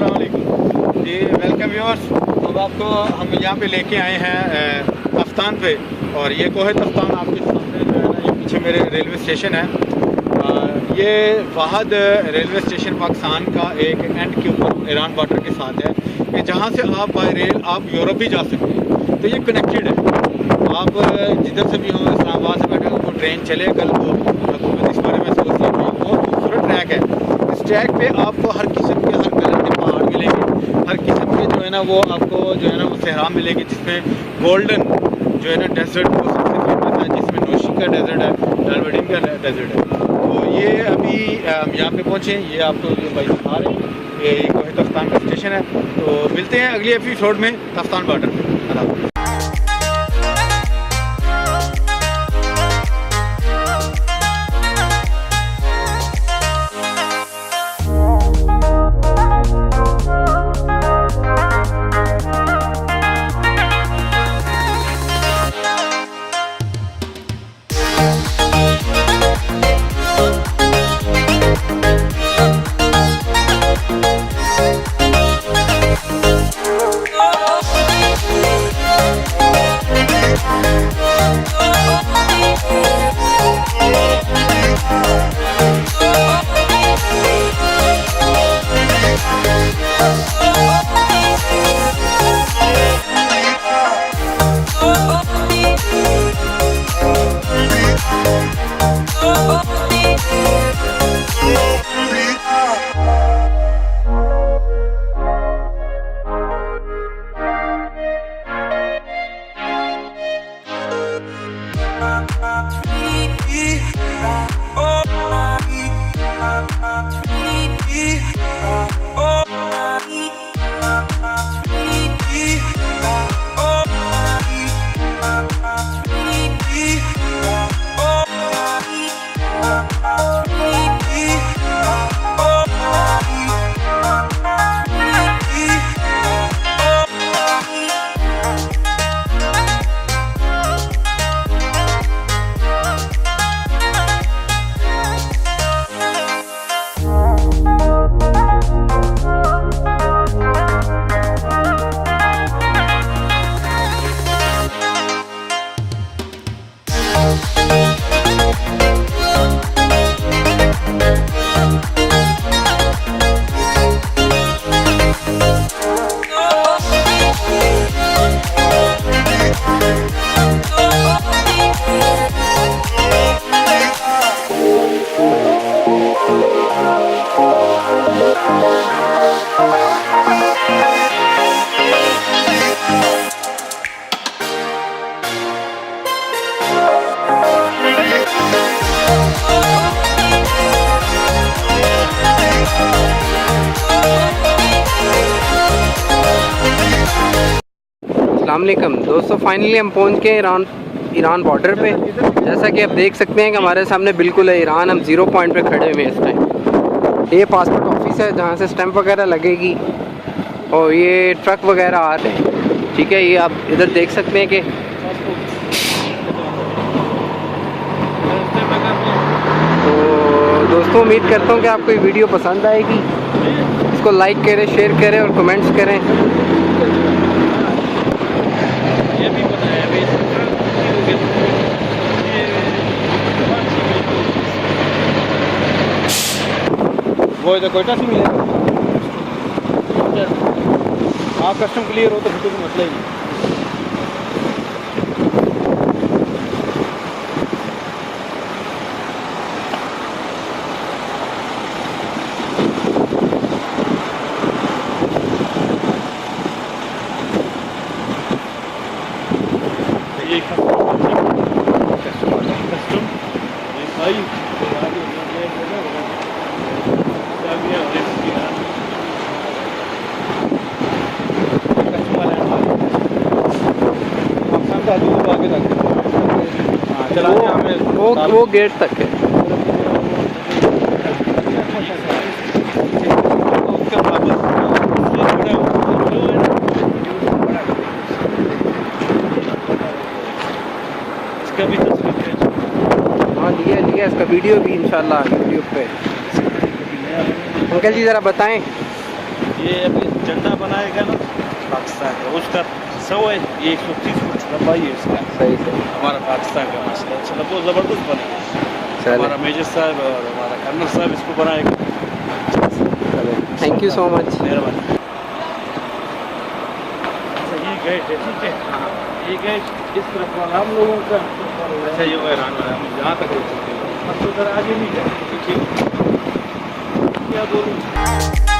अस्सलाम वालेकुम जी, welcome viewers. अब आपको हम यहाँ पे लेके आए हैं तफ्तान पे, और ये कोह-ए-तफ्तान आपके सामने जो है ना, ये पीछे मेरे रेलवे स्टेशन है। ये वाहद रेलवे स्टेशन पाकिस्तान का एक एंड के ऊपर ईरान बॉर्डर के साथ है कि जहाँ से आप बाय रेल आप यूरोप भी जा सकते हैं। तो ये कनेक्टेड है, आप जिधर से भी हो, इस्लामाबाद से बैठे हो, वो ट्रेन चले कल, तो हुकूमत इस बारे में सोचती है। बहुत खूबसूरत ट्रैक है। इस ट्रैक पे आपको हर किस्म के, हर कलर के पहाड़ मिलेंगे, हर किस्म के जो है ना वो आपको जो है ना वो सहरा मिलेगी, जिसमें गोल्डन जो है ना डेजर्ट वो सबसे फेमस है, जिसमें नोशी का डेजर्ट है, डालवडिन का डेजर्ट है। तो ये अभी हम यहाँ पे पहुँचे, ये आपको जो भाई दिखा रहे हैं, ये कोह-ए-तफ्तान का स्टेशन है। तो मिलते हैं अगले एपिसोड में तफ्तान बॉर्डर पर। अस्सलामुअलैकुम दोस्तों, फाइनली हम पहुंच गए ईरान बॉर्डर पे। जैसा कि आप देख सकते हैं कि हमारे सामने बिल्कुल है ईरान। हम 0 पॉइंट पे खड़े हुए हैं इस टाइम। ये पासपोर्ट ऑफिस है जहां से स्टैंप वगैरह लगेगी, और ये ट्रक वगैरह आ रहे हैं। ठीक है, ये आप इधर देख सकते हैं कि तो दोस्तों उम्मीद करता हूँ कि आपको ये वीडियो पसंद आएगी। इसको लाइक करें, शेयर करें और कमेंट्स करें। वो इधर कोयटा से मिलेगा। हाँ, कस्टम क्लियर हो तो फिर कोई मसला ही नहीं। वो गेट तक है। हाँ लिया इसका वीडियो भी इंशाल्लाह यूट्यूब पे। अंकल जी ज़रा बताएं। ये अभी झंडा बनाएगा ना पाकिस्तान का, उसका 100 है, ये 130 फुट लंबाई है इसका। सही सही। हमारा पाकिस्तान का मसला है, बहुत ज़बरदस्त बनेगा। हमारा मेजर साहब और हमारा कर्नल साहब इसको बनाएगा। Thank you so much. मेहरबानी। ये गेट है, ठीक है, ये गेट इस तरफ वाला हम लोगों का। अच्छा ये ईरान वाला हम यहाँ तक रोक सकते हैं, अब तो उधर आगे नहीं जाए, ठीक है, क्या बोलूँ।